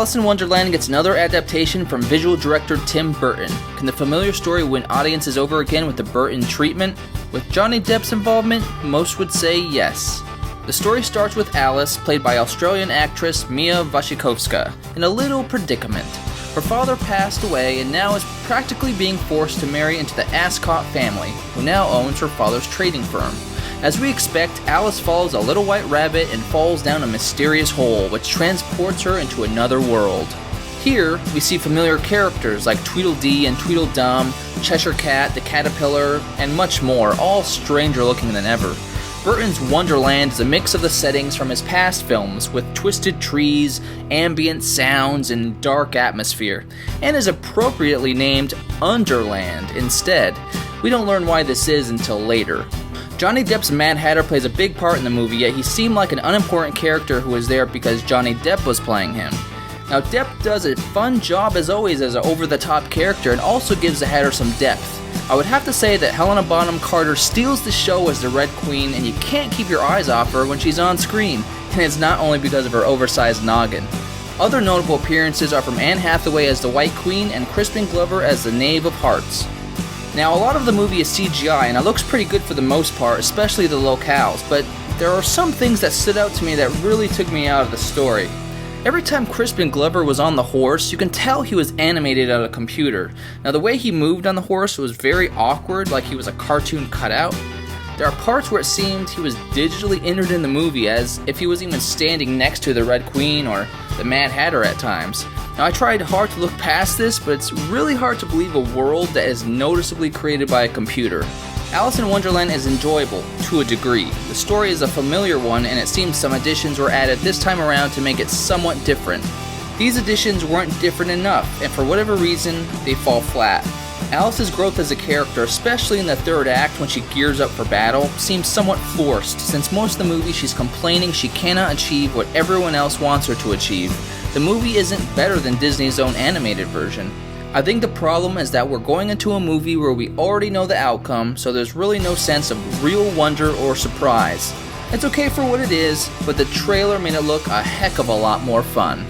Alice in Wonderland gets another adaptation from visual director Tim Burton. Can the familiar story win audiences over again with the Burton treatment? With Johnny Depp's involvement, most would say yes. The story starts with Alice, played by Australian actress Mia Wasikowska, in a little predicament. Her father passed away and now is practically being forced to marry into the Ascot family, who now owns her father's trading firm. As we expect, Alice follows a little white rabbit and falls down a mysterious hole, which transports her into another world. Here, we see familiar characters like Tweedledee and Tweedledum, Cheshire Cat, the Caterpillar, and much more, all stranger looking than ever. Burton's Wonderland is a mix of the settings from his past films, with twisted trees, ambient sounds, and dark atmosphere, and is appropriately named Underland instead. We don't learn why this is until later. Johnny Depp's Mad Hatter plays a big part in the movie, yet he seemed like an unimportant character who was there because Johnny Depp was playing him. Now, Depp does a fun job as always as an over-the-top character and also gives the Hatter some depth. I would have to say that Helena Bonham Carter steals the show as the Red Queen, and you can't keep your eyes off her when she's on screen, and it's not only because of her oversized noggin. Other notable appearances are from Anne Hathaway as the White Queen and Crispin Glover as the Knave of Hearts. Now, a lot of the movie is CGI, and it looks pretty good for the most part, especially the locales, but there are some things that stood out to me that really took me out of the story. Every time Crispin Glover was on the horse, you can tell he was animated on a computer. Now, the way he moved on the horse was very awkward, like he was a cartoon cutout. There are parts where it seemed he was digitally entered in the movie, as if he was even standing next to the Red Queen or the Mad Hatter at times. Now, I tried hard to look past this, but it's really hard to believe a world that is noticeably created by a computer. Alice in Wonderland is enjoyable, to a degree. The story is a familiar one, and it seems some additions were added this time around to make it somewhat different. These additions weren't different enough, and for whatever reason, they fall flat. Alice's growth as a character, especially in the third act when she gears up for battle, seems somewhat forced, since most of the movie she's complaining she cannot achieve what everyone else wants her to achieve. The movie isn't better than Disney's own animated version. I think the problem is that we're going into a movie where we already know the outcome, so there's really no sense of real wonder or surprise. It's okay for what it is, but the trailer made it look a heck of a lot more fun.